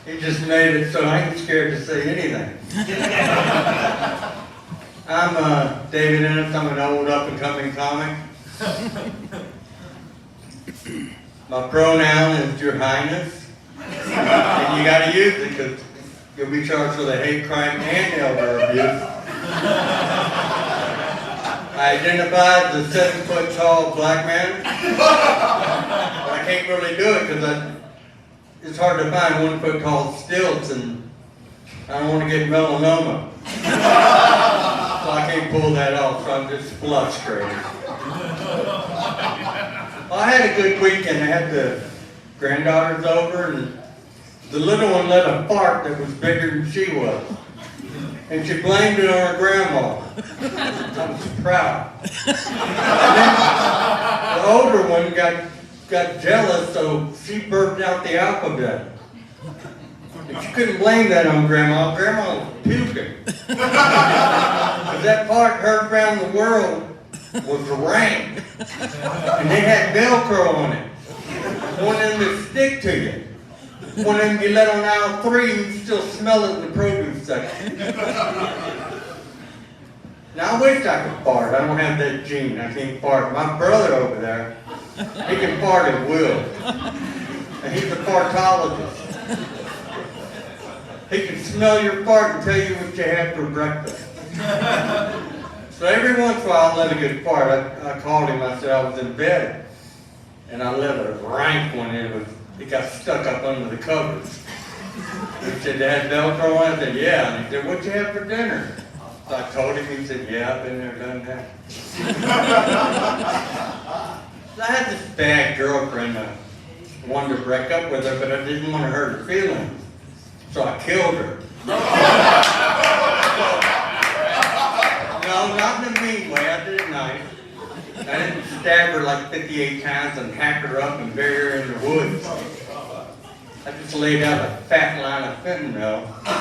He just made it so I ain't scared to say anything. I'm David Ennis. I'm an old up-and-coming comic. My pronoun is Your Highness. And you gotta use it because you'll be charged with a hate crime and elder abuse. I identify as a 7-foot-tall black man. But I can't really do it because it's hard to find 1-foot-tall stilts, and I don't want to get melanoma. So I can't pull that off, so I'm just frustrated. Well, I had a good weekend. I had the granddaughters over, and the little one let a fart that was bigger than she was. And she blamed it on her grandma. I was proud. And then the older one got jealous, so she burped out the alphabet. And she couldn't blame that on Grandma. Grandma was puking. Because that fart heard around the world was rank. And they had Velcro on it. One of them that stick to you. One of them you let on aisle 3, you can still smell it in the produce section. Now I wish I could fart. I don't have that gene. I can't fart. My brother over there, he can fart at will. And he's a fartologist. He can smell your fart and tell you what you had for breakfast. So every once in a while I let a good fart. I called him. I said I was in bed. And I let a rank one in. It got stuck up under the covers. He said, "They had Velcro on?" I said, "Yeah." And he said, "What'd you have for dinner?" So I told him. He said, "Yeah, I've been there, done that." So I had this bad girlfriend. I wanted to break up with her, but I didn't want to hurt her feelings. So I killed her. No, not in a mean way. I did it nice. I didn't stab her like 58 times and hack her up and bury her in the woods. I just laid out a fat line of fentanyl. And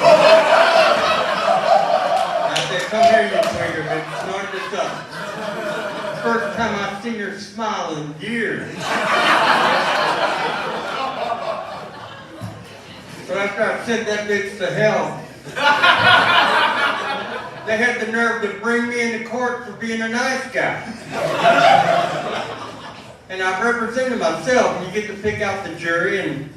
I said, "Come here, you trigger bitch, snort this up." First time I've seen her smile in years. So after I sent that bitch to hell, they had the nerve to bring me into court for being a nice guy. And I represented myself, and you get to pick out the jury, and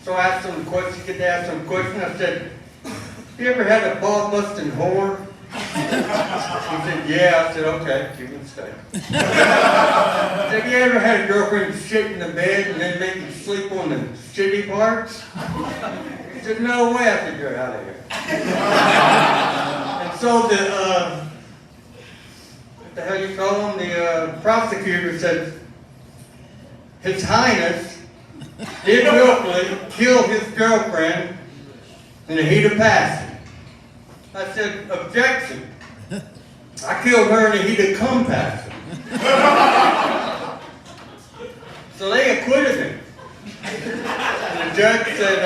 so I asked them questions, get to ask them questions. I said, "Have you ever had a ball-busting whore?" He said, "Yeah." I said, "Okay, you can stay." I said, "Have you ever had a girlfriend shit in the bed and then make you sleep on the shitty parts?" He said, "No way." I said, "You're out of here." And so the, what the hell you call him? The prosecutor said, "His Highness did willfully kill his girlfriend in the heat of passion." I said, "Objection. I killed her in the heat of compassion." So they acquitted him. And the judge said,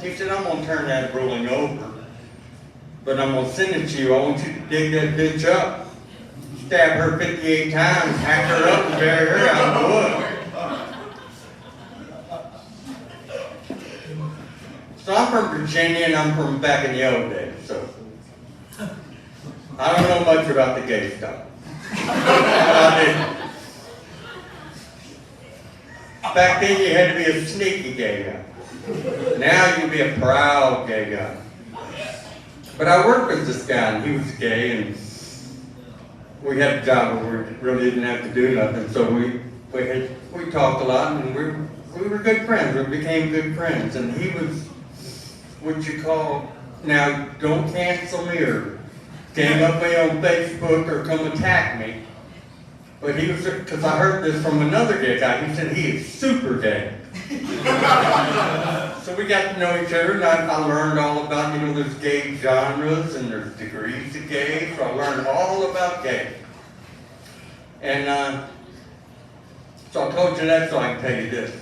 he said, "I'm going to turn that ruling over, but I'm going to send it to you. I want you to dig that bitch up, stab her 58 times, hack her up, and bury her out in the woods." So I'm from Virginia, and I'm from back in the old days, so I don't know much about the gay stuff. I didn't. Back then you had to be a sneaky gay guy. Now you can be a proud gay guy. But I worked with this guy, and he was gay, and we had a job where we really didn't have to do nothing, so we talked a lot, and we were good friends. We became good friends, and he was what you call, now don't cancel me or gang up me on Facebook or come attack me, but he was, because I heard this from another gay guy, he said he is super gay. So we got to know each other, and I learned all about, there's gay genres and there's degrees of gay, so I learned all about gay. And so I told you that so I can tell you this.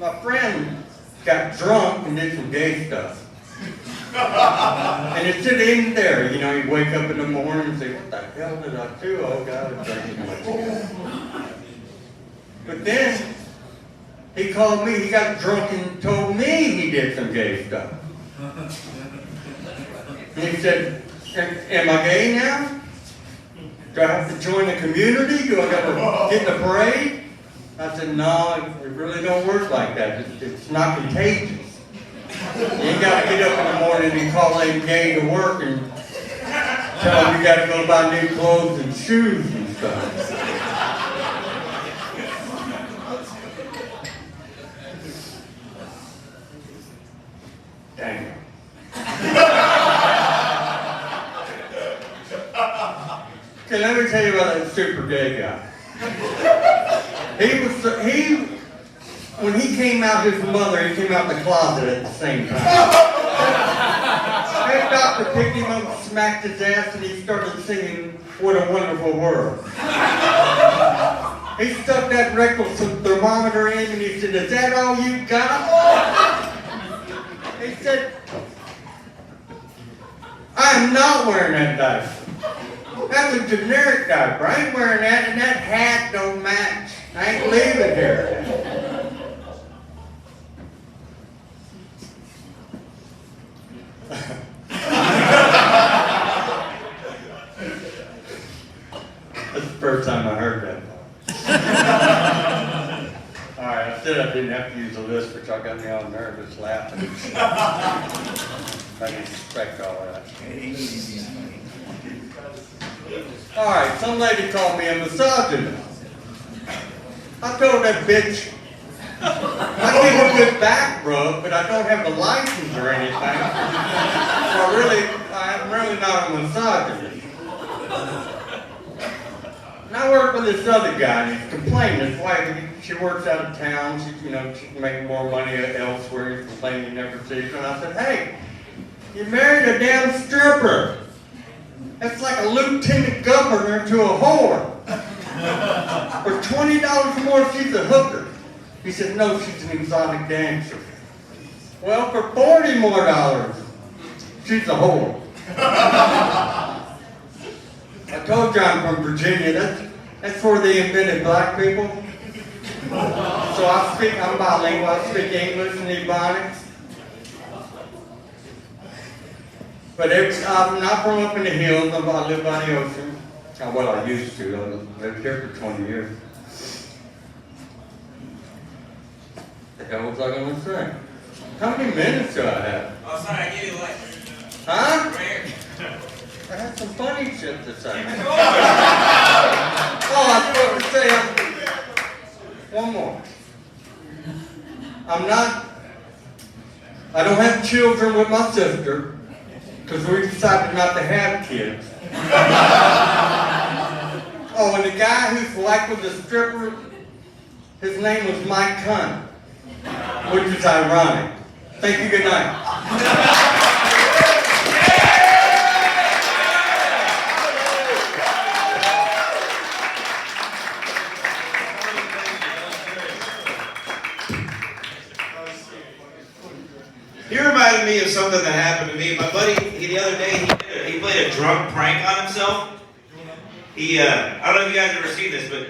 My friend got drunk and did some gay stuff. And it should end there. He'd wake up in the morning and say, "What the hell did I do? Oh God, I drank too much." But then He called me, he got drunk and told me he did some gay stuff. And he said, am I gay now? Do I have to join the community? Do I got to get in the parade? I said, no, it really don't work like that. It's not contagious. You ain't got to get up in the morning and call them gay to work and tell them you got to go buy new clothes and shoes and stuff. Dang. Okay, let me tell you about that super gay guy. When he came out his mother, he came out the closet at the same time. That doctor picked him up, smacked his ass, and he started singing, "What a Wonderful World." He stuck that rectal thermometer in and he said, "Is that all you got?" He said, "I am not wearing that diaper. That's a generic diaper. I ain't wearing that, and that hat don't match. I ain't leaving here." That's the first time I heard that. All right, I said I didn't have to use a list, but y'all got me all nervous laughing. I didn't expect all that. All right, some lady called me a misogynist. I told that bitch, I give a good back rub, but I don't have a license or anything. So I'm really not a misogynist. And I work with this other guy, and he's complaining. His wife, she works out of town. She's making more money elsewhere. He's complaining he never sees her. And I said, "Hey, you married a damn stripper. That's like a lieutenant governor to a whore. For $20 more, she's a hooker." He said, "No, she's an exotic dancer." "Well, for $40 more, she's a whore." I told you I'm from Virginia. That's where they invented black people. So I'm bilingual. I speak English and Ebonics. But I'm not from up in the hills. I live by the ocean. Well, I used to. I lived here for 20 years. The hell was I going to say? How many minutes do I have? Oh, sorry, I gave you like. Huh? Right here. I had some funny shit to say. Oh, I was supposed to say one more. I don't have children with my sister because we decided not to have kids. Oh, and the guy who's like with the stripper, his name was Mike Cunt, which is ironic. Thank you, good night. You reminded me of something that happened to me. My buddy, the other day, he played a drunk prank on himself. I don't know if you guys have ever seen this, but